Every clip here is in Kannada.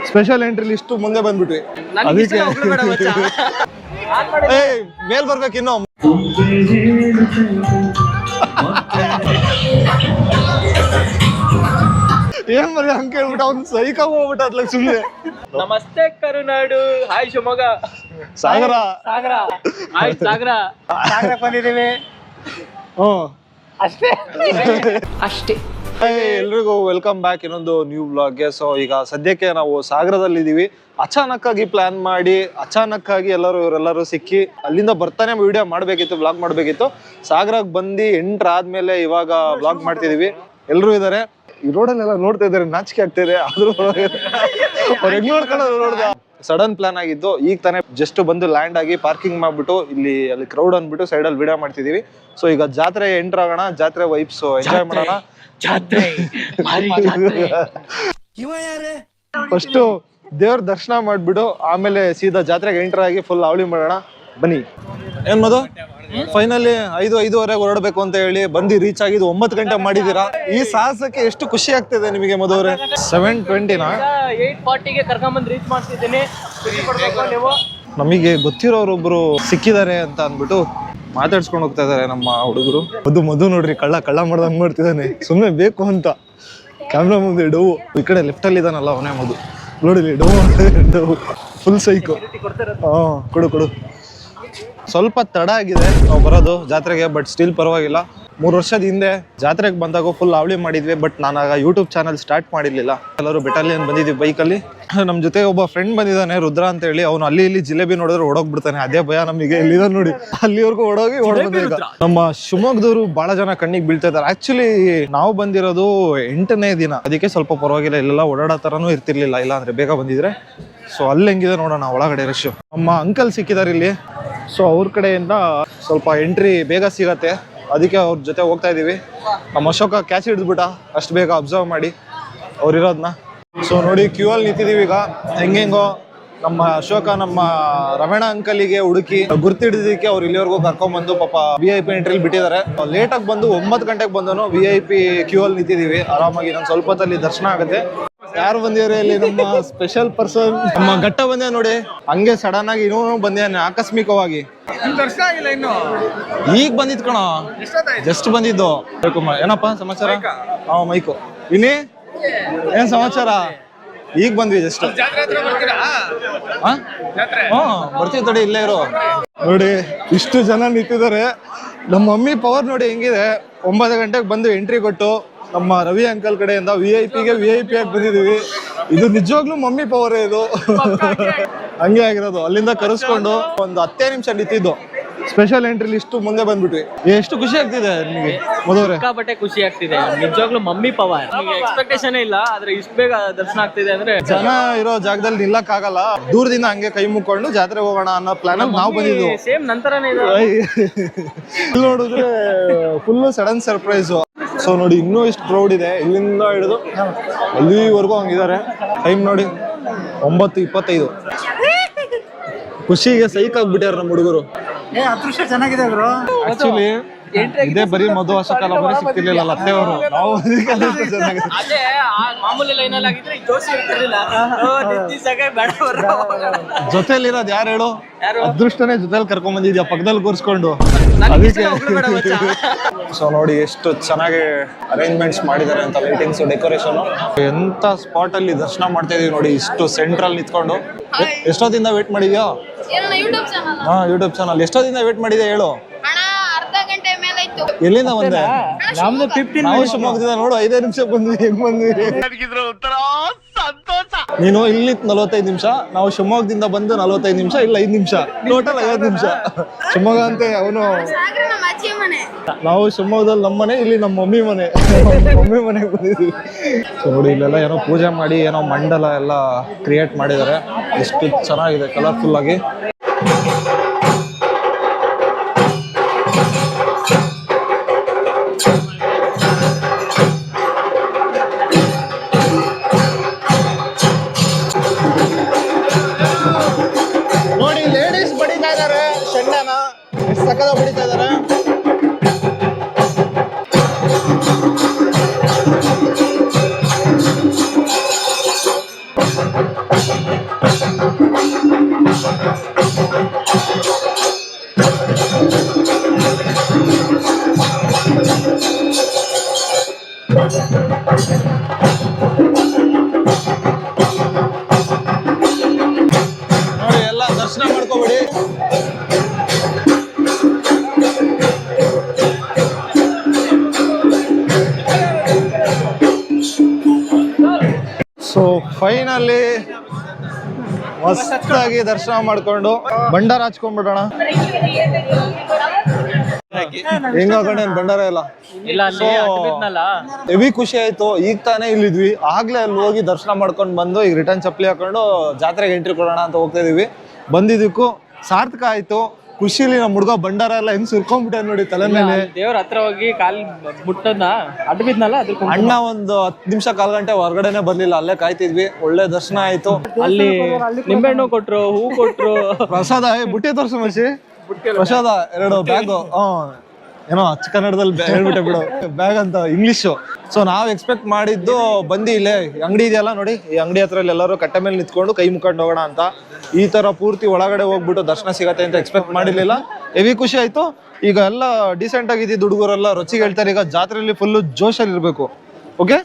ಸ್ಪೆಷಲ್ ಎಂಟ್ರಿ ಲಿಸ್ಟ್ ಮುಂದೆ ಬಂದ್ಬಿಟ್ವಿ, ಅದಕ್ಕೆ ಮೇಲ್ ಬರ್ಬೇಕು ಇನ್ನು. ಏನ್ ಮರಿ ಹಂಗ ಕೇಳ್ಬಿಟ್ಟ, ಅವ್ನು ಸೈಕ ಹೋಗ್ಬಿಟ್ಟ ಅದ್ಲಾಗ ಸುಮ್ಮನೆ. ನಮಸ್ತೆ ಕರುನಾಡು, ಹಾಯ್ ಶಿವಮೊಗ್ಗ, ಸಾಗರ ಸಾಗರ, ಹಾಯ್ ಸಾಗರ, ಸಾಗರ ಬಂದಿದ್ದೀವಿ. ಅಷ್ಟೇ ಅಷ್ಟೇ. ಎಲ್ರಿಗೂ ವೆಲ್ಕಮ್ ಬ್ಯಾಕ್ ಇನ್ನೊಂದು ನ್ಯೂ ಬ್ಲಾಗ್ಗೆ. ಸೊ ಈಗ ಸದ್ಯಕ್ಕೆ ನಾವು ಸಾಗರದಲ್ಲಿ ಇದೀವಿ. ಅಚಾನಕ್ ಆಗಿ ಪ್ಲಾನ್ ಮಾಡಿ ಅಚಾನಕ್ ಆಗಿ ಇವರೆಲ್ಲರೂ ಸಿಕ್ಕಿ ಅಲ್ಲಿಂದ ಬರ್ತಾನೆ ವಿಡಿಯೋ ಮಾಡ್ಬೇಕಿತ್ತು, ಬ್ಲಾಗ್ ಮಾಡ್ಬೇಕಿತ್ತು. ಸಾಗರಕ್ಕೆ ಬಂದು ಎಂಟ್ರ್ ಆದ್ಮೇಲೆ ಇವಾಗ ಬ್ಲಾಗ್ ಮಾಡ್ತಿದೀವಿ. ಎಲ್ರು ಇದಾರೆ, ಈ ರೋಡಲ್ಲೆಲ್ಲ ನೋಡ್ತಾ ಇದಾರೆ, ನಾಚಿಕೆ ಆಗ್ತಿದೆ. ಆದ್ರೂ ಹೆಂಗ್ ನೋಡ್ಕೊಳ್ಳೋದು ನೋಡ್ದ. ಸಡನ್ ಪ್ಲಾನ್ ಆಗಿದ್ದು, ಈಗ ತಾನೇ ಜಸ್ಟ್ ಬಂದು ಲ್ಯಾಂಡ್ ಆಗಿ ಪಾರ್ಕಿಂಗ್ ಮಾಡ್ಬಿಟ್ಟು ಅಲ್ಲಿ ಕ್ರೌಡ್ ಅಂದ್ಬಿಟ್ಟು ಸೈಡಲ್ಲಿ ವಿಡಿಯೋ ಮಾಡ್ತಿದೀವಿ. ಸೊ ಈಗ ಜಾತ್ರೆ ಎಂಟ್ರ್ ಆಗೋಣ, ಜಾತ್ರೆ ವೈಬ್ಸ್ ಎಂಜಾಯ್ ಮಾಡೋಣ. ಫಸ್ಟ್ ದೇವ್ರ ದರ್ಶನ ಮಾಡ್ಬಿಟ್ಟು ಆಮೇಲೆ ಸೀದಾ ಜಾತ್ರೆಗೆ ಎಂಟರ್ ಆಗಿ ಫುಲ್ ಅವಳಿ ಮಾಡೋಣ. ಬನ್ನಿ. ಏನ್ ಮದು ಫೈನಲಿ 5:05 ಹೊರಡ್ಬೇಕು ಅಂತ ಹೇಳಿ ಬಂದು ರೀಚ್ ಆಗಿದ್ದು 9 ಗಂಟೆ ಮಾಡಿದೀರಾ. ಈ ಸಾಹಸಕ್ಕೆ ಎಷ್ಟು ಖುಷಿ ಆಗ್ತಿದೆ ನಿಮಗೆ ಮಧುವ್ರೆ? 7:20 8:40ಗೆ ಕರ್ಕೊಂಡ್ಬಂದು ರೀಚ್ ಮಾಡ್ತಿದ್ದೀನಿ. ನಮಗೆ ಗೊತ್ತಿರೋರೊಬ್ರು ಸಿಕ್ಕಿದ್ದಾರೆ ಅಂತ ಅಂದ್ಬಿಟ್ಟು ಮಾತಾಡ್ಸ್ಕೊಂಡು ಹೋಗ್ತಾ ಇದಾರೆ ನಮ್ಮ ಹುಡುಗರು. ಮಧು ನೋಡ್ರಿ, ಕಳ್ಳ ಮಾಡ್ದಂಗ್ ಮಾಡ್ತಿದ್ದಾನೆ, ಸುಮ್ಮನೆ ಬೇಕು ಅಂತ. ಕ್ಯಾಮ್ರಾ ಮುಂದೆ ಡೋವು, ಈ ಕಡೆ ಲೆಫ್ಟ್ ಅಲ್ಲಿ ಇದಾನಲ್ಲ ಅವನೇ ಮಧು, ನೋಡಿಲಿ ಡೋವು ಫುಲ್ ಸೈಕು. ಕೊಡು. ಸ್ವಲ್ಪ ತಡ ಆಗಿದೆ ನಾವು ಬರೋದು ಜಾತ್ರೆಗೆ, ಬಟ್ ಸ್ಟಿಲ್ ಪರವಾಗಿಲ್ಲ. 3 ವರ್ಷದ ಹಿಂದೆ ಜಾತ್ರೆಗೆ ಬಂದಾಗ ಫುಲ್ ಅವಳಿ ಮಾಡಿದ್ವಿ, ಬಟ್ ನಾನು ಆಗ ಯೂಟ್ಯೂಬ್ ಚಾನಲ್ ಸ್ಟಾರ್ಟ್ ಮಾಡಿರ್ಲಿಲ್ಲ. ಎಲ್ಲರೂ ಬೆಟಾಲಿಯನ್ ಬಂದಿದ್ವಿ ಬೈಕಲ್ಲಿ. ನಮ್ಮ ಜೊತೆ ಒಬ್ಬ ಫ್ರೆಂಡ್ ಬಂದಿದ್ದಾನೆ ರುದ್ರ ಅಂತ ಹೇಳಿ. ಅವ್ನು ಅಲ್ಲಿ ಇಲ್ಲಿ ಜಿಲೇಬಿ ನೋಡಿದ್ರೆ ಓಡೋಗ್ಬಿಡ್ತಾನೆ, ಅದೇ ಭಯ ನಮಗೆ. ಇಲ್ಲಿದ ನೋಡಿ, ಅಲ್ಲಿವರೆಗೂ ಓಡೋಗಿ ಈಗ ನಮ್ಮ ಶಿವಮೊಗ್ಗದವರು ಬಹಳ ಜನ ಕಣ್ಣಿಗೆ ಬೀಳ್ತಾ ಇದ್ದಾರೆ. ಆಕ್ಚುಲಿ ನಾವು ಬಂದಿರೋದು 8ನೇ ದಿನ, ಅದಕ್ಕೆ ಸ್ವಲ್ಪ ಪರವಾಗಿಲ್ಲ, ಇಲ್ಲೆಲ್ಲ ಓಡಾಡೋ ತರನೂ ಇರ್ತಿರ್ಲಿಲ್ಲ, ಇಲ್ಲ ಅಂದ್ರೆ ಬೇಗ ಬಂದಿದ್ರೆ. ಸೊ ಅಲ್ಲಿ ಹೆಂಗಿದೆ ನೋಡೋಣ ಒಳಗಡೆ ರಶ್. ನಮ್ಮ ಅಂಕಲ್ ಸಿಕ್ಕಿದ್ದಾರೆ ಇಲ್ಲಿ, ಸೊ ಅವ್ರ ಕಡೆಯಿಂದ ಸ್ವಲ್ಪ ಎಂಟ್ರಿ ಬೇಗ ಸಿಗತ್ತೆ, ಅದಕ್ಕೆ ಅವ್ರ ಜೊತೆ ಹೋಗ್ತಾ ಇದೀವಿ. ನಮ್ಮ ಅಶೋಕ ಕ್ಯಾಚ್ ಹಿಡಿದ್ಬಿಟ್ಟ ಅಷ್ಟು ಬೇಗ ಅಬ್ಸರ್ವ್ ಮಾಡಿ ಅವ್ರಿರೋದನ್ನ. ಸೊ ನೋಡಿ ಕ್ಯೂ ಅಲ್ಲಿ ನಿಂತಿದೀವಿ ಈಗ. ಹೆಂಗೆಂಗೋ ನಮ್ಮ ಅಶೋಕ ನಮ್ಮ ರಮಣ ಅಂಕಲಿಗೆ ಹುಡುಕಿ ಗುರ್ತಿಡಿದಕ್ಕೆ ಅವ್ರು ಇಲ್ಲಿವರೆಗೂ ಕರ್ಕೊಂಡ್ಬಂದು ಪಾಪ VIP ಎಂಟ್ರಿಲಿ ಬಿಟ್ಟಿದ್ದಾರೆ. ಲೇಟಾಗಿ ಬಂದು 9 ಗಂಟೆಗೆ ಬಂದನು VIP ಕ್ಯೂ ಅಲ್ಲಿ ನಿಂತಿದೀವಿ ಆರಾಮಾಗಿ. ನಾನು ಸ್ವಲ್ಪ ಹೊತ್ತಲ್ಲಿ ದರ್ಶನ ಆಗುತ್ತೆ. ಯಾರು ಬಂದಿವ್ರೆ ಇಲ್ಲಿ? ನಮ್ಮ ಸ್ಪೆಷಲ್ ಪರ್ಸನ್ ನಮ್ಮ ಘಟ್ಟ ಬಂದೆ ನೋಡಿ, ಹಂಗೆ ಸಡನ್ ಆಗಿ ಇನ್ನೂ ಬಂದಿದ್ದಾನೆ ಆಕಸ್ಮಿಕವಾಗಿ. ಈಗ ಬಂದಿದ್ ಕಣ, ಜಸ್ಟ್ ಬಂದಿದ್ದು. ಏನಪ್ಪಾ ಸಮಾಚಾರ? ಮೈಕು ಇನ್ನೇ ಏನ್ ಸಮಾಚಾರ? ಈಗ ಬಂದ್ವಿ ಜಸ್ಟ್. ಬರ್ತೀವಿ ತಡಿ, ಇಲ್ಲೇ ಇರೋ. ನೋಡಿ ಇಷ್ಟು ಜನ ನಿಂತಿದ್ದಾರೆ. ನಮ್ಮ ಮಮ್ಮಿ ಪವರ್ ನೋಡಿ ಹೆಂಗಿದೆ. 9 ಗಂಟೆಗೆ ಬಂದು ಎಂಟ್ರಿ ಕೊಟ್ಟು ನಮ್ಮ ರವಿ ಅಂಕಲ್ ಕಡೆಯಿಂದ VIP ಆಗಿ ಬಂದಿದೀವಿ. ಇದು ನಿಜವಾಗ್ಲೂ ಮಮ್ಮಿ ಪವರ್ ಇದು. ಹಂಗೆ ಆಗಿರೋದು. ಅಲ್ಲಿಂದ ಕರೆಸ್ಕೊಂಡು ಒಂದು 10 ನಿಮಿಷ ನಿಂತಿದ್ದು. ಸ್ಪೆಷಲ್ ಎಂಟ್ರಿ ಲಿಸ್ಟ್ ಮುಂದೆ ಬಂದ್ಬಿಟ್ವಿ. ಎಷ್ಟು ಖುಷಿ ಆಗ್ತಿದೆ ನಿಮಗೆ ಮಧುವ್ರೆ? ಸಿಕ್ಕಾಪಟ್ಟೆ ಖುಷಿ ಆಗ್ತಿದೆ, ನಿಜವಾಗ್ಲೂ ಮಮ್ಮಿ ಪವರ್. ಎಕ್ಸ್ಪೆಕ್ಟೇಷನ್ ಇಲ್ಲ, ಆದ್ರೆ ಇಷ್ಟು ಬೇಗ ದರ್ಶನ ಆಗ್ತಿದೆ ಅಂದ್ರೆ. ಜನ ಇರೋ ಜಾಗದಲ್ಲಿ ನಿಲ್ಲಕ್ ಆಗಲ್ಲ, ದೂರದಿಂದ ಹಂಗೆ ಕೈ ಮುಕ್ಕೊಂಡು ಜಾತ್ರೆ ಹೋಗೋಣ ಅನ್ನೋ ಪ್ಲಾನ್ ಅಲ್ಲಿ ನಾವು ಬಂದಿದ್ವು. ಸೇಮ್ ನಂತರನೇ ಇದೆ. ನೋಡಿದ್ರೆ ಫುಲ್ ಸಡನ್ ಸರ್ಪ್ರೈಸ್. ಸೊ ನೋಡಿ ಇನ್ನೂ ಇಷ್ಟು ಕ್ರೌಡ್ ಇದೆ, ಇಲ್ಲಿಂದ ಹಿಡಿದು ಅಲ್ಲಿವರೆಗೂ ಹಂಗಿದ್ದಾರೆ. ಟೈಮ್ ನೋಡಿ 9:25. ಖುಷಿಗೆ ಸೈಕ್ ಆಗ್ಬಿಟ್ಟಾರ ನಮ್ಮ ಹುಡುಗರು. ಅದೃಷ್ಟ ಚೆನ್ನಾಗಿದೆ ಬ್ರೋ. ಆಕ್ಚುಲಿ ಇದೇ ಬರೀ ಮಧು ಅಶೋಕ ಬರೀ ಸಿಕ್ತಿರ್ಲಿಲ್ಲ ಅತ್ತೆಯವರು. ನಾವು ಅದೇ ಮಾಮೂಲಿ ಲೈನಲ್ಲಿ ಆಗಿದ್ರೆ ಜೋಶಿ ಇರ್ತಿರ್ಲಿಲ್ಲ. ಜೊತೆಲಿರೋದು ಯಾರು ಹೇಳು? ಅದೃಷ್ಟನೇ ಜೊತೆಲಿ ಕರ್ಕೊಂಡ್ ಬಂದಿದ್ಯಾ, ಪಕ್ಕದಲ್ಲಿ ಕೂರ್ಸ್ಕೊಂಡು. ಅದಕ್ಕೆ ಸೊ ನೋಡಿ ಎಷ್ಟು ಚೆನ್ನಾಗಿ ಅರೇಂಜ್ಮೆಂಟ್ಸ್ ಮಾಡಿದ್ದಾರೆ ಅಂತ, ಲೈಟಿಂಗ್ಸ್, ಡೆಕೋರೇಷನ್. ಎಂತ ಸ್ಪಾಟ್ ಅಲ್ಲಿ ದರ್ಶನ ಮಾಡ್ತಾ ಇದೀವಿ ನೋಡಿ, ಇಷ್ಟು ಸೆಂಟ್ರಲ್ ನಿಂತ್ಕೊಂಡು. ಎಷ್ಟೊತ್ತಿಂದ ವೇಟ್ ಮಾಡಿದ್ಯಾ? ಯೂಟ್ಯೂಬ್ ಚಾನಲ್ ಎಷ್ಟೊತ್ತಿಂದ ವೇಟ್ ಮಾಡಿದ್ಯಾ ಹೇಳು? ಎಲ್ಲಿಂದ ಬಂದೆ? ನಾವು ಶಿವಮೊಗ್ಗದಿಂದ. ನೋಡು 5 ನಿಮಿಷ ಬಂದ್ವಿ, ಹೆಂಗ್ ಬಂದ್ವಿ. ನೀನು ಇಲ್ಲಿ 45 ನಿಮಿಷ, ನಾವು ಶಿವಮೊಗ್ಗದಿಂದ ಬಂದು 45 ನಿಮಿಷ, ಇಲ್ಲ 5 ನಿಮಿಷ, ಟೋಟಲ್ 50 ನಿಮಿಷ. ಶಿವಮೊಗ್ಗ ಅಂತೆ ಅವನು. ನಾವು ಶಿವಮೊಗ್ಗದಲ್ಲಿ ನಮ್ಮ ಮನೆ, ಇಲ್ಲಿ ನಮ್ಮ ಮಮ್ಮಿ ಮನೆ. ಮಮ್ಮಿ ಮನೆಗೆ ಬಂದಿದ್ವಿ. ಸೊ ನೋಡಿ ಇಲ್ಲೆಲ್ಲ ಏನೋ ಪೂಜೆ ಮಾಡಿ ಏನೋ ಮಂಡಲ ಎಲ್ಲ ಕ್ರಿಯೇಟ್ ಮಾಡಿದ್ದಾರೆ. ಎಷ್ಟು ಚೆನ್ನಾಗಿದೆ, ಕಲರ್ಫುಲ್ ಆಗಿ. ನೋಡಿ ಲೇಡೀಸ್ ಬಡಿತಾ ಇದಾರೆ ಶಂಡನ, ಎಷ್ಟು ಸಕ್ಕದ ಬಡಿತಾ ಇದಾರೆ. ನೋಡಿ ಎಲ್ಲ ದರ್ಶನ ಮಾಡ್ಕೊಬಿಡಿ. ಸೊ ಫೈನಲಿ ಮಸ್ತಾಗಿ ದರ್ಶನ ಮಾಡ್ಕೊಂಡು ಭಂಡಾರ ಹಚ್ಕೊಂಡ್ಬಿಡೋಣ. ಹೆಂಗ ಕಣೇನ್ ಭಂಡಾರ ಎಲ್ಲ ಇಲ್ಲ ಅಲ್ಲಿ ಅಡ್ಡ ಬಿದ್ನಲ್ಲ. ಹೆವಿ ಖುಷಿ ಆಯ್ತು. ಈಗ ತಾನೇ ಇಲ್ಲಿದ್ವಿ, ಆಗ್ಲೇ ಅಲ್ಲಿ ಹೋಗಿ ದರ್ಶನ ಮಾಡ್ಕೊಂಡು ಬಂದು ಈಗ ರಿಟರ್ನ್ ಚಪ್ಪಲಿ ಹಾಕೊಂಡು ಜಾತ್ರೆಗೆ ಎಂಟ್ರಿ ಕೊಡೋಣ ಅಂತ ಹೋಗ್ತಾ ಇದೀವಿ. ಬಂದಿದ್ದಕ್ಕೂ ಸಾರ್ಥಕ ಆಯ್ತು. ಖುಷಿಲಿ ನಮ್ಮ ಹುಡುಗ ಭಂಡಾರ ಎಲ್ಲ ಹೆಂಗ್ ಸುರ್ಕೊಂಡ್ಬಿಟ್ಟೆ ನೋಡಿ ತಲೆ ಮೇಲೆ. ದೇವ್ರ ಹತ್ರ ಹೋಗಿ ಕಾಲ್ ಮುಟ್ಟದ್ನ ಅಡ್ಡ ಬಿದ್ನಲ್ಲ ಅದ್ರ ಅಣ್ಣ ಒಂದು 10 ನಿಮಿಷ 1/4 ಗಂಟೆ ಹೊರಗಡೆನೆ ಬರ್ಲಿಲ್ಲ, ಅಲ್ಲೇ ಕಾಯ್ತಿದ್ವಿ. ಒಳ್ಳೆ ದರ್ಶನ ಆಯ್ತು. ಅಲ್ಲಿ ನಿಂಬೆಹಣ್ಣು ಕೊಟ್ರು, ಹೂ ಕೊಟ್ರು, ಪ್ರಸಾದ ಬುಟ್ಟಿ ತೋರ್ಸು ಮಸಿ. ಪ್ರಸಾದ 2 ಬ್ಯಾಗು. ಏನೋ ಅಚ್ಚ ಕನ್ನಡದಲ್ಲಿ ಹೇಳ್ಬಿಟ್ಟೆ ಬಿಡು, ಬ್ಯಾಗ್ ಅಂತ ಇಂಗ್ಲಿಷು. ಸೊ ನಾವ್ ಎಕ್ಸ್ಪೆಕ್ಟ್ ಮಾಡಿದ್ದು ಬಂದು ಇಲ್ಲೇ ಅಂಗಡಿ ಇದೆಯಲ್ಲ ನೋಡಿ, ಈ ಅಂಗಡಿ ಹತ್ರ ಎಲ್ಲರೂ ಕಟ್ಟೆ ಮೇಲೆ ನಿಂತ್ಕೊಂಡು ಕೈ ಮುಕ್ಕೊಂಡು ಹೋಗೋಣ ಅಂತ. ಈ ತರ ಪೂರ್ತಿ ಒಳಗಡೆ ಹೋಗ್ಬಿಟ್ಟು ದರ್ಶನ ಸಿಗತ್ತೆ ಅಂತ ಎಕ್ಸ್ಪೆಕ್ಟ್ ಮಾಡಿರ್ಲಿಲ್ಲ. ಹೆವಿ ಖುಷಿ ಆಯ್ತು. ಈಗ ಎಲ್ಲ ಡೀಸೆಂಟ್ ಆಗಿದ್ದು ಹುಡುಗರೆಲ್ಲ ರೊಚ್ಚಿಗೆ ಹೇಳ್ತಾರೆ, ಈಗ ಜಾತ್ರೆಯಲ್ಲಿ ಫುಲ್ ಜೋಶಲ್ಲಿ ಇರ್ಬೇಕು. Okay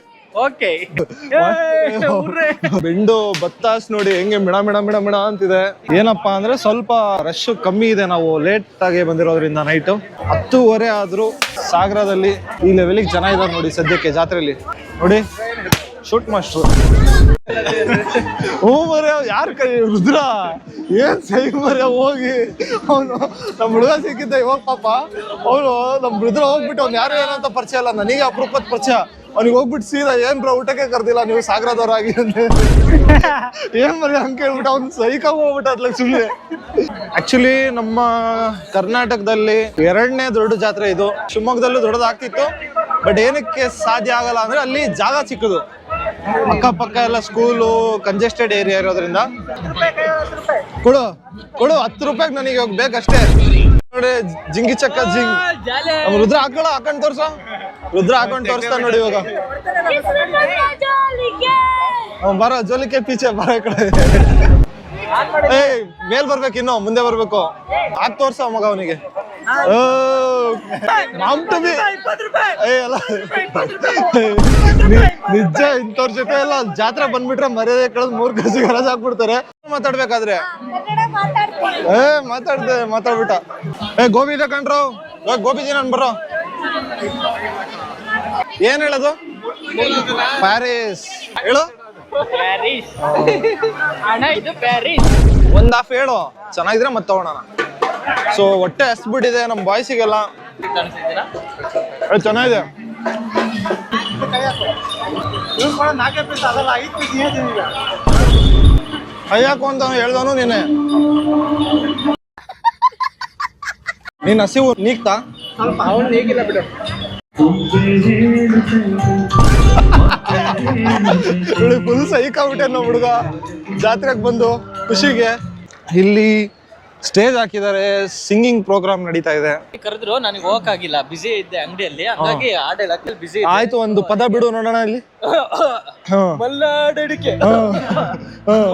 okay. ಬೆಂಡು ಬತ್ತಾಸ್ ನೋಡಿ ಹೆಂಗೆ ಮಿಣ ಮಿಣ ಮಿಣ ಮಿಣ ಅಂತಿದೆ. ಏನಪ್ಪಾ ಅಂದ್ರೆ ಸ್ವಲ್ಪ ರಶ್ ಕಮ್ಮಿ ಇದೆ. ನಾವು ಲೇಟ್ ಆಗಿ ಬಂದಿರೋದ್ರಿಂದ ನೈಟ್ 10:30 ಆದ್ರೂ ಸಾಗರದಲ್ಲಿ ಈ ಲೆವೆಲಿಗೆ ಜನ ಇದಾರೆ ನೋಡಿ ಸದ್ಯಕ್ಕೆ ಜಾತ್ರೆಯಲ್ಲಿ. ನೋಡಿ ಶೂಟ್ ಮಾಸ್ಟ್ರು ಯಾರ ಕೈ ರುದ್ರ ಏನ್ ಸೈ ಮರ್ಯ ಹೋಗಿ ಅವನು ನಮ್ ಹುಡುಗ ಸಿಕ್ಕಿದ್ದ ಇವಾಗ ಪಾಪ. ಅವನು ನಮ್ ರುದ್ರ ಹೋಗ್ಬಿಟ್ಟು ಅವ್ನು ಯಾರು ಏನಂತ ಪರಿಚಯ ಅಲ್ಲ, ನನಗೆ ಅಪರೂಪದ ಪರಿಚಯ. ಅವ್ನಿಗೆ ಹೋಗ್ಬಿಟ್ಟು ಸೀದಾ ಏನ್ ಬ್ರೋ ಊಟಕ್ಕೆ ಕರ್ದಿಲ್ಲ ನೀವು ಸಾಗರದವ್ರಾಗಿ ಅಂದ್ರೆ ಏನ್ ಮರಿ ಹಂಗೆ ಕೇಳ್ಬಿಟ್ಟು ಅವ್ನು ಸೈಕಾಗ ಹೋಗ್ಬಿಟ್ಟು ಅದ್ಲಾಗ ಸುಮ್ಮನೆ. ಆಕ್ಚುಲಿ ನಮ್ಮ ಕರ್ನಾಟಕದಲ್ಲಿ 2ನೇ ದೊಡ್ಡ ಜಾತ್ರೆ ಇದು. ಶಿವಮೊಗ್ಗದಲ್ಲೂ ದೊಡ್ಡದಾಗ್ತಿತ್ತು, ಬಟ್ ಏನಕ್ಕೆ ಸಾಧ್ಯ ಆಗಲ್ಲ ಅಂದ್ರೆ ಅಲ್ಲಿ ಜಾಗ ಚಿಕ್ಕದು, ಅಕ್ಕಪಕ್ಕ ಎಲ್ಲ ಸ್ಕೂಲು, ಕಂಜೆಸ್ಟೆಡ್ ಏರಿಯಾ ಇರೋದ್ರಿಂದ. ಕೊಡು ಕೊಡು 10 ರೂಪಾಯಿಗೆ ನನಗೆ ಇವಾಗ ಬೇಕಷ್ಟೇ. ನೋಡಿ ಜಿಂಗಿ ಚಕ್ಕ ಜಿಂಗ್. ರುದ್ರ ಹಾಕೊಂಡು ತೋರ್ಸ. ರುದ್ರ ಹಾಕೊಂಡು ತೋರಿಸ್ತಾ ನೋಡಿ ಇವಾಗ. ಬರೋ ಜೋಲಿಕೆ ಪೀಚೆ ಬರೋ ಕಡೆ. ಏಯ್ ಮೇಲ್ ಬರ್ಬೇಕು, ಇನ್ನು ಮುಂದೆ ಬರ್ಬೇಕು. ಹಾಕ್ ತೋರ್ಸ ಮಗ ಅವನಿಗೆ. ನಿಜ ಇಂಥವ್ರ ಜೊತೆ ಎಲ್ಲ ಜಾತ್ರೆ ಬಂದ್ಬಿಟ್ರೆ ಮರ್ಯಾದೆ ಕಳೆದ್ 3 ಗಜಿಗೆ ರಜೆ ಹಾಕ್ಬಿಡ್ತಾರೆ. ಮಾತಾಡ್ಬೇಕಾದ್ರೆ ಮಾತಾಡ್ಬಿಟ್ಟ. ಗೋಬಿ ಇದೆ ಕಣ್ರು, ಗೋಬಿಜಿ ನಾನು ಬರೋ. ಏನ್ ಹೇಳೋದು? ಪ್ಯಾರಿಸ್ ಹೇಳು. ಒಂದ್ ಹಾಫ್ ಹೇಳು, ಚೆನ್ನಾಗಿದ್ರೆ ಮತ್ತೆ ತಗೊಳೋಣ. ಸೊ ಹೊಟ್ಟೆ ಹಸ್ಬಿಟ್ಟಿದೆ ನಮ್ ಬಾಯ್ಸಿಗೆಲ್ಲ. ಚೆನ್ನಾಗಿದೆ. ಅಯ್ಯಾಕು ಅಂತ ಹೇಳ್ದವನು ನೀನೆ. ನೀನ್ ಹಸಿವು ನೀಗ್ತಾ? ಫುಲ್ ಸೈಕಾಗ್ಬಿಟ್ಟೆ ನಮ್ಮ ಹುಡುಗ ಜಾತ್ರೆಗೆ ಬಂದು ಖುಷಿಗೆ. ಇಲ್ಲಿ ಸ್ಟೇಜ್ ಹಾಕಿದ್ದಾರೆ, ಸಿಂಗಿಂಗ್ ಪ್ರೋಗ್ರಾಮ್ ನಡೀತಾ ಇದೆ. ಕರೆದ್ರು, ನನಗೆ ಹೋಗಕ್ಕಾಗಿಲ್ಲ, ಬಿಸಿ ಇದ್ದೆ ಅಂಗಡಿಯಲ್ಲಿ, ಹಂಗಾಗಿ ಹಾಡೆಲ್ಲ ಬಿಸಿ. ಆಯ್ತು, ಒಂದು ಪದ ಬಿಡು ನೋಡೋಣ ಇಲ್ಲಿ. ಮಲ್ಲಾಡಡಿಕೆ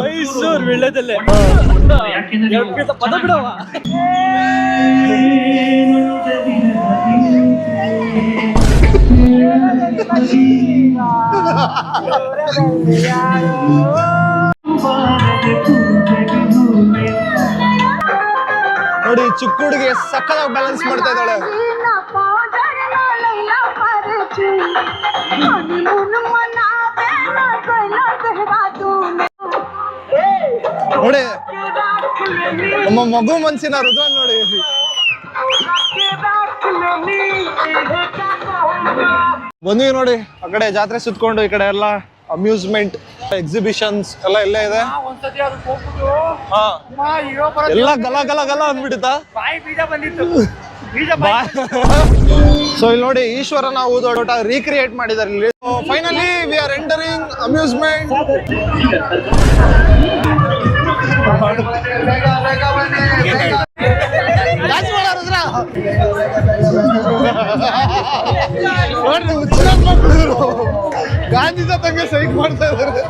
ಮೈಸೂರು ವಿಳ್ಯದಲ್ಲೇ ಪದ ಬಿಡವ. ನೋಡಿ ಚಿಕ್ಕ ಹುಡುಗಿ ಸಕ್ಕತ್ತಾಗಿ ಬ್ಯಾಲೆನ್ಸ್ ಮಾಡ್ತಾ ಇದ್ದಾಳೆ. ನೋಡಿ ನಮ್ಮ ಮಗು ಮನ್ಸಿನ ರುದ್ರ ನೋಡಿ. ಬಂದ್ವಿ ನೋಡಿ ಆ ಕಡೆ ಜಾತ್ರೆ ಸುತ್ಕೊಂಡು, ಈ ಕಡೆ ಎಲ್ಲ ಅಮ್ಯೂಸ್ಮೆಂಟ್ ಎಕ್ಸಿಬಿಷನ್ಸ್ ಎಲ್ಲ ಇಲ್ಲೇ ಇದೆ. ಎಲ್ಲ ಗಲ ಗಲ ಗಲ ಅಂದ್ಬಿಟ್ಟಿತ್ತ. ಸೊ ಇಲ್ಲಿ ನೋಡಿ ಈಶ್ವರನ ಊದೋಟ ರೀಕ್ರಿಯೇಟ್ ಮಾಡಿದಾರೆ ಇಲ್ಲಿ. Finally we are entering amusement. Gandhi ತಂಗೆ ಸೈಕ್ ಮಾಡ್ತಾ ಇದ್ದಾರೆ.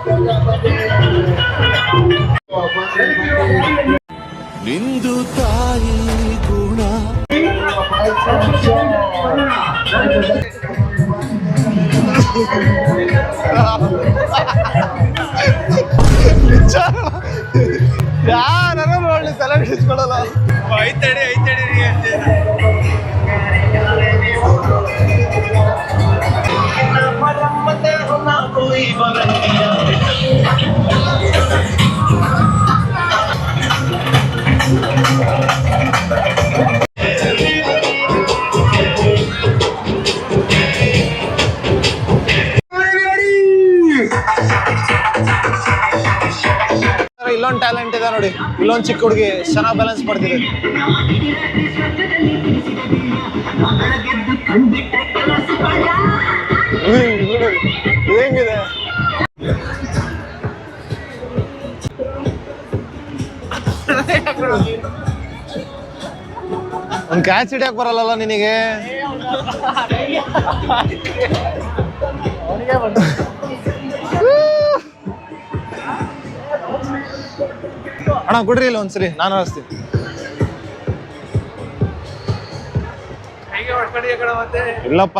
ನಿಂದು ತಾಯಿ ಗುಣ ಯಾರು ನೋಡಿ ತಲೆ ಬಿಡಿಸ್ಕೊಳಲ್ಲ. ಇಲ್ಲೊಂದು ಟ್ಯಾಲೆಂಟ್ ಇದೆ ನೋಡಿ, ಇಲ್ಲೊಂದು ಚಿಕ್ಕ ಹುಡುಗಿ ಚೆನ್ನಾಗಿ ಬ್ಯಾಲೆನ್ಸ್ ಮಾಡ್ತಿದೆ. ಹೆಂಗಿದೆ ಒಂದು ಕ್ಯಾಚ್ ಹಿಡಿಯಕ್ ಬರಲ್ಲ ನಿನಗೆ. ಅಣ್ಣ ಕೊಡ್ರಿ ಇಲ್ಲ ಒಂದ್ಸರಿ, ನಾನು ಹರಿಸ್ತೀನಿ. ಇಲ್ಲಪ್ಪ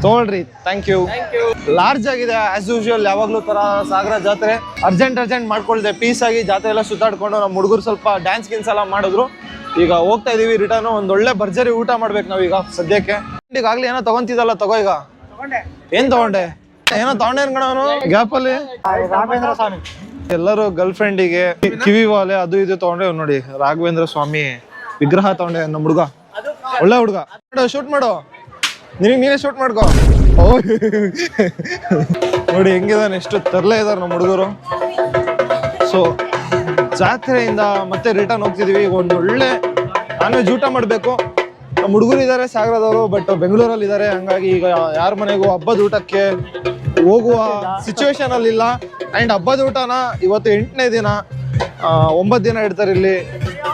ತಗೊಳ್ರಿ, ಥ್ಯಾಂಕ್ ಯು. ಲಾರ್ಜ್ ಆಗಿದೆ ಆಸ್ ಯೂಶುವಲ್, ಯಾವಾಗ್ಲೂ ತರ ಸಾಗರ ಜಾತ್ರೆ. ಅರ್ಜೆಂಟ್ ಮಾಡ್ಕೊಳ್ದೆ ಪೀಸ್ ಆಗಿ ಜಾತ್ರೆ ಎಲ್ಲ ಸುತ್ತಾಡ್ಕೊಂಡು ನಮ್ಮ ಹುಡುಗರು ಸ್ವಲ್ಪ ಡ್ಯಾನ್ಸ್ ಗಿನ್ಸ್ ಎಲ್ಲ ಮಾಡಿದ್ರು. ಈಗ ಹೋಗ್ತಾ ಇದೀವಿ ರಿಟರ್ನ್. ಒಂದ್ ಒಳ್ಳೆ ಭರ್ಜರಿ ಊಟ ಮಾಡ್ಬೇಕು ನಾವೀಗ ಸದ್ಯಕ್ಕೆ. ಈಗಾಗ್ಲೇ ಏನೋ ತಗೊಂತಿದ್ದಲ್ಲ, ತಗೋ ಈಗ. ಏನ್ ತಗೊಂಡೆ? ಏನೋ ತಗೊಂಡೆ ಅನ್ಕೊಳವನು ಗ್ಯಾಪ್ ಅಲ್ಲಿ. ಎಲ್ಲರೂ ಗರ್ಲ್ ಫ್ರೆಂಡಿಗೆ ಕಿವಿ ವಾಲೆ ಅದು ಇದು ತಗೊಂಡೆ. ನೋಡಿ ರಾಘವೇಂದ್ರ ಸ್ವಾಮಿ ವಿಗ್ರಹ ತಗೊಂಡೆ ನಮ್ಮ ಹುಡುಗ, ಒಳ್ಳೆ ಹುಡುಗ. ಶೂಟ್ ಮಾಡು, ನೀನೇ ಶೂಟ್ ಮಾಡ್ಕೋ. ಓ ನೋಡಿ ಹೆಂಗಿದಾನೆ, ಎಷ್ಟು ತರಲೇ ಇದಾರೆ ನಮ್ಮ ಹುಡುಗರು. ಸೊ ಜಾತ್ರೆಯಿಂದ ಮತ್ತೆ ರಿಟರ್ನ್ ಹೋಗ್ತಿದೀವಿ. ಈಗ ಒಂದು ಒಳ್ಳೆ ನಾನ್ ವೆಜ್ ಊಟ ಮಾಡಬೇಕು. ನಮ್ಮ ಹುಡುಗರು ಇದ್ದಾರೆ ಸಾಗರದವರು, ಬಟ್ ಬೆಂಗಳೂರಲ್ಲಿ ಇದ್ದಾರೆ. ಹಂಗಾಗಿ ಈಗ ಯಾರ ಮನೆಗೂ ಹಬ್ಬದ ಊಟಕ್ಕೆ ಹೋಗುವ ಸಿಚುವೇಶನ್ ಅಲ್ಲಿ ಇಲ್ಲ. ಅಂಡ್ ಹಬ್ಬದ ಊಟನ ಇವತ್ತು 8ನೇ ದಿನ, 9 ದಿನ ಇಡ್ತಾರೆ ಇಲ್ಲಿ.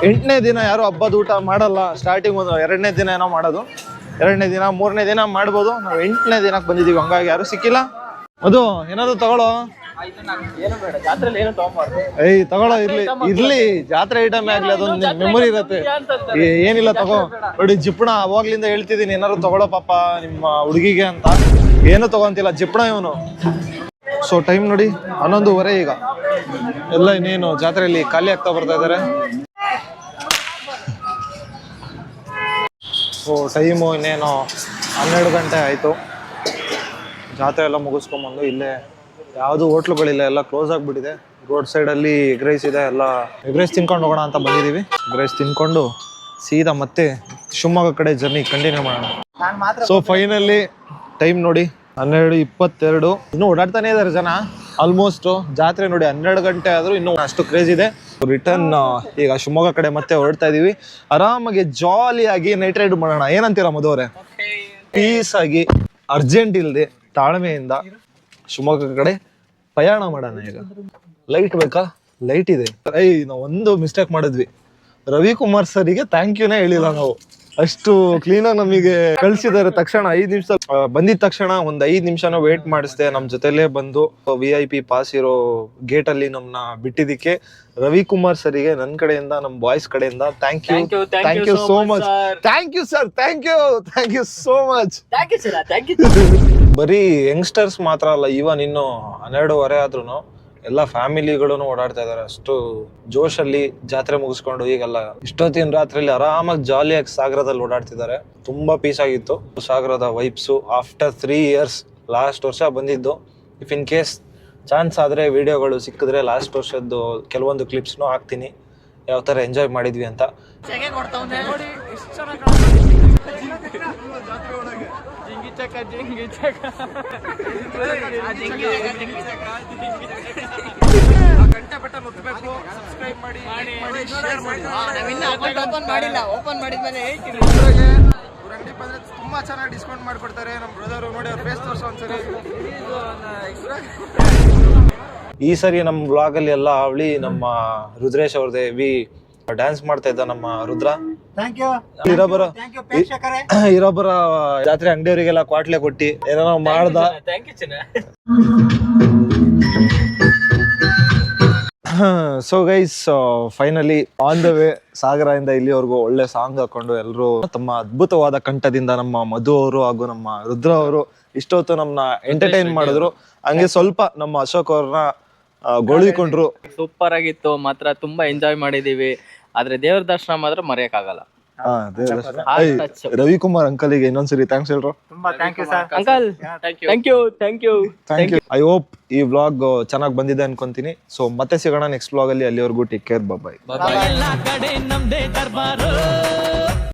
8ನೇ ದಿನ ಯಾರು ಹಬ್ಬದ ಊಟ ಮಾಡಲ್ಲ. ಸ್ಟಾರ್ಟಿಂಗ್ ಒಂದು 2ನೇ ದಿನ ಏನೋ ಮಾಡೋದು, 2ನೇ ದಿನ 3ನೇ ದಿನ ಮಾಡ್ಬೋದು. ನಾವು 8ನೇ ದಿನಕ್ಕೆ ಬಂದಿದ್ದೀವಿ, ಹಂಗಾಗಿ ಯಾರು ಸಿಕ್ಕಿಲ್ಲ. ಅದು ಏನಾದ್ರು ತಗೊಳ್ಳೋ. ಏಯ್ ತಗೊಳ್ಳೋ, ಇರ್ಲಿ ಜಾತ್ರೆ ಐಟಮ್ ಆಗ್ಲಿ, ಅದೊಂದು ಮೆಮೊರಿ ಇರತ್ತೆ. ಏನಿಲ್ಲ ತಗೋ. ನೋಡಿ ಜಿಪ್ಪಣ ಅವಾಗ್ಲಿಂದ ಹೇಳ್ತಿದ್ದೀನಿ, ಏನಾದ್ರು ತಗೊಳ್ಳೋ ಪಾಪ ನಿಮ್ಮ ಹುಡುಗಿಗೆ ಅಂತ. ಏನು ತಗೊಂತಿಲ್ಲ, ಜಿಪ್ಪಣ ಇವನು. ಸೊ ಟೈಮ್ ನೋಡಿ 11:15 ಈಗ. ಎಲ್ಲ ಇನ್ನೇನು ಜಾತ್ರೆಯಲ್ಲಿ ಖಾಲಿ ಆಗ್ತಾ ಬರ್ತಾ ಇದಾರೆ. ಸೊ ಟೈಮು ಇನ್ನೇನು 12 ಗಂಟೆ ಆಯಿತು. ಜಾತ್ರೆ ಎಲ್ಲ ಮುಗಿಸ್ಕೊಂಬಂದು ಇಲ್ಲೇ ಯಾವುದು ಹೋಟ್ಲುಗಳಿಲ್ಲ, ಎಲ್ಲ ಕ್ಲೋಸ್ ಆಗಿಬಿಟ್ಟಿದೆ. ರೋಡ್ ಸೈಡಲ್ಲಿ ಎಗ್ ರೈಸ್ ಇದೆ, ಎಲ್ಲ ಎಗ್ ರೈಸ್ ತಿನ್ಕೊಂಡು ಹೋಗೋಣ ಅಂತ ಬಂದಿದ್ದೀವಿ. ಎಗ್ ರೈಸ್ ತಿನ್ಕೊಂಡು ಸೀದಾ ಮತ್ತೆ ಶಿವಮೊಗ್ಗ ಕಡೆ ಜರ್ನಿ ಕಂಟಿನ್ಯೂ ಮಾಡೋಣ. ಸೊ ಫೈನಲಿ ಟೈಮ್ ನೋಡಿ 12:22. ಇನ್ನೂ ಓಡಾಡ್ತಾನೆ ಇದ್ದಾರೆ ಜನ ಆಲ್ಮೋಸ್ಟ್. ಜಾತ್ರೆ ನೋಡಿ 12 ಗಂಟೆ ಆದರೂ ಇನ್ನೂ ಅಷ್ಟು ಕ್ರೇಜ್ ಇದೆ. ರಿಟರ್ನ್ ಈಗ ಶಿವಮೊಗ್ಗ ಕಡೆ ಮತ್ತೆ ಹೊರಡ್ತಾ ಇದೀವಿ. ಆರಾಮಾಗಿ ಜಾಲಿಯಾಗಿ ನೈಟ್ ರೈಡ್ ಮಾಡೋಣ. ಏನಂತೀರಾ ಮಧು ಅವರೇ? ಪೀಸ್ ಆಗಿ ಅರ್ಜೆಂಟ್ ಇಲ್ಲದೆ ತಾಳ್ಮೆಯಿಂದ ಶಿವಮೊಗ್ಗ ಕಡೆ ಪ್ರಯಾಣ ಮಾಡೋಣ. ಈಗ ಲೈಟ್ ಬೇಕಾ? ಲೈಟ್ ಇದೆ. ನಾವು ಒಂದು ಮಿಸ್ಟೇಕ್ ಮಾಡಿದ್ವಿ, ರವಿಕುಮಾರ್ ಸರಿಗೆ ಥ್ಯಾಂಕ್ ಯೂನೇ ಹೇಳಿಲ್ಲ ನಾವು. ಅಷ್ಟು ಕ್ಲೀನಾಗಿ ನಮಗೆ ಕಳ್ಸಿದ್ದಾರೆ. ತಕ್ಷಣ 5 ನಿಮಿಷ ಬಂದಿದ ತಕ್ಷಣ ಒಂದು 5 ನಿಮಿಷನ ವೇಟ್ ಮಾಡಿಸ್ದೆ. ನಮ್ಮ ಜೊತೆಲೇ ಬಂದು VIP ಪಾಸ್ ಇರೋ ಗೇಟ್ ಅಲ್ಲಿ ನಮ್ಮನ್ನ ಬಿಟ್ಟಿದ್ದಕ್ಕೆ ರವಿಕುಮಾರ್ ಸರಿಗೆ ನನ್ನ ಕಡೆಯಿಂದ, ನಮ್ಮ ಬಾಯ್ಸ್ ಕಡೆಯಿಂದ thank you so much. Thank you sir, thank you so much. ಬರೀ ಯಂಗ್ಸ್ಟರ್ಸ್ ಮಾತ್ರ ಅಲ್ಲ, ಈವನ್ ಇನ್ನು 12:15 ಆದ್ರೂ ಎಲ್ಲ ಫ್ಯಾಮಿಲಿಗಳು ಓಡಾಡ್ತಾ ಇದಾರೆ. ಅಷ್ಟು ಜೋಶಲ್ಲಿ ಜಾತ್ರೆ ಮುಗಿಸ್ಕೊಂಡು ಈಗೆಲ್ಲ ಇಷ್ಟೊತ್ತಿನ ರಾತ್ರಿಯಲ್ಲಿ ಆರಾಮಾಗಿ ಜಾಲಿಯಾಗಿ ಸಾಗರದಲ್ಲಿ ಓಡಾಡ್ತಿದ್ದಾರೆ. ತುಂಬಾ ಪೀಸ್ ಆಗಿತ್ತು ಸಾಗರದ ವೈಬ್ಸು. ಆಫ್ಟರ್ 3 years ಲಾಸ್ಟ್ ವರ್ಷ ಬಂದಿದ್ದು. ಇಫ್ ಇನ್ ಕೇಸ್ ಚಾನ್ಸ್ ಆದರೆ ವಿಡಿಯೋಗಳು ಸಿಕ್ಕಿದ್ರೆ ಲಾಸ್ಟ್ ವರ್ಷದ್ದು ಕೆಲವೊಂದು ಕ್ಲಿಪ್ಸ್ನು ಹಾಕ್ತೀನಿ, ಯಾವ ಥರ ಎಂಜಾಯ್ ಮಾಡಿದ್ವಿ ಅಂತ. ತುಂಬಾ ಚೆನ್ನಾಗಿ ಡಿಸ್ಕೌಂಟ್ ಮಾಡ್ಕೊಡ್ತಾರೆ ನಮ್ಮ ಬ್ರದರ್. ನೋಡಿ ಅವ್ರ ಫೇಸ್ ತೋರ್ಸೋ ಒಂದ್ಸರಿ. ಈ ಸರಿ ನಮ್ಮ ಬ್ಲಾಗ್ ಅಲ್ಲಿ ಎಲ್ಲ ಅವಳಿ ನಮ್ಮ ರುದ್ರೇಶ್ ಅವ್ರದೇ ಡ್ಯಾನ್ಸ್ ಮಾಡ್ತಾ ಇದ್ದ ನಮ್ಮ ರುದ್ರ. ಇರೊಬ್ಬರ ಜಾತ್ರೆ ಅಂಗಡಿಯವರಿಗೆಲ್ಲ ಕ್ವಾಟ್ಲೆ ಕೊಟ್ಟಿ ಏನೋ ಮಾಡ್ದ. So guys finally on the way ಸಾಗರದಿಂದ ಇಲ್ಲಿವರೆಗೂ ಒಳ್ಳೆ ಸಾಂಗ್ ಹಾಕೊಂಡು ಎಲ್ಲರೂ ತಮ್ಮ ಅದ್ಭುತವಾದ ಕಂಠದಿಂದ ನಮ್ಮ ಮಧು ಅವರು ಹಾಗೂ ನಮ್ಮ ರುದ್ರ ಅವರು ಇಷ್ಟೊತ್ತು ನಮ್ಮನ್ನ ಎಂಟರ್ಟೈನ್ ಮಾಡಿದ್ರು. ಹಂಗೆ ಸ್ವಲ್ಪ ನಮ್ಮ ಅಶೋಕ್ ಅವ್ರನ್ನ ಗೋಳಿಕೊಂಡ್ರು. ಸೂಪರ್ ಆಗಿತ್ತು ಮಾತ್ರ, ತುಂಬಾ ಎಂಜಾಯ್ ಮಾಡಿದೀವಿ. ಆದ್ರೆ ದೇವ್ರ ದರ್ಶನ ಮಾತ್ರ ಮರೆಯಕ್ಕಾಗಲ್ಲ. ರವಿಕುಮಾರ್ ಅಂಕಲ್ಗೆ ಇನ್ನೊಂದ್ಸರಿ ಥ್ಯಾಂಕ್ಸ್ ಹೇಳ್ರು. Uncle thank you. I hope ಈ ವ್ಲಾಗ್ ಚೆನ್ನಾಗಿ ಬಂದಿದೆ ಅನ್ಕೊಂತೀನಿ. ಸೊ ಮತ್ತೆ ಸಿಗೋಣ ನೆಕ್ಸ್ಟ್ ವ್ಲಾಗ್ ಅಲ್ಲಿ. ಅಲ್ಲಿವರೆಗೂ ಟೇಕ್ ಕೇರ್, ಬಾಯ್.